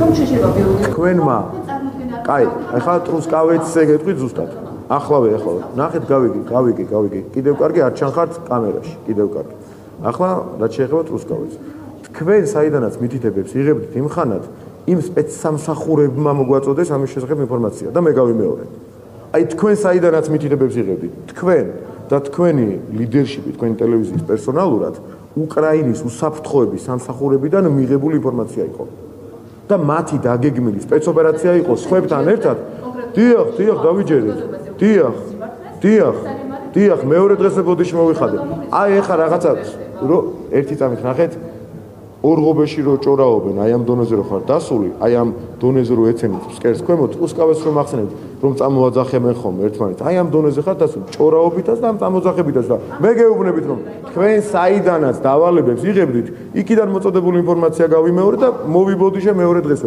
თქვენმა კაი, ახლა ტრუსკავეცზე გეტყვით ზუსტად. ახლავე. ნახეთ, გავიგე. კიდევ კარგი არ ჩანხართ კამერაში, კიდევ კარგი. ახლა რაც შეეხება ტრუსკავეთს. თქვენ საიდანაც მითითებებს იღებდით იმ ხანად, იმ სპეცსამსახურებმა მოგვაწოდეს ამის შესახებ ინფორმაცია და მე გავიმეორე. აი თქვენ საიდანაც მითითებებს იღებდით, თქვენ და თქვენი ლიდერშიპი, თქვენი ტელევიზიის პერსონალურად უკრაინის უსაფრთხოების სამსახურებიდან მიღებული ინფორმაცია იყო. და მათი დაგეგმილი სპეცოპერაცია იყო სხვებთან ერთად. დიახ, დავიჯერეთ. დიახ, მეორე დღესვე ბოდიში მოვიხადე. აი ეხა რაღაცა ერთი წამით ნახეთ, ორღობეში რო ჭორაობენ, აი ამ დონეზე რო ხარ დასული, აი ამ დონეზე რო ეცემით ფსკერს ქვემოთ, ტრუსკავეს რომ ახსენებთ, რომ წამოაძახებენ ხომ ერთმანეთს. აი ამ დონეზე ხარ დასული, ჭორაობითაც და ამ წამოძახებითაც და მე გეუბნებით რომ თქვენ საიდანაც დავალებებს იღებდით, იქიდან მოწოდებული ინფორმაცია გავიმეორე და მოვიბოდიშე მეორე დღესვე.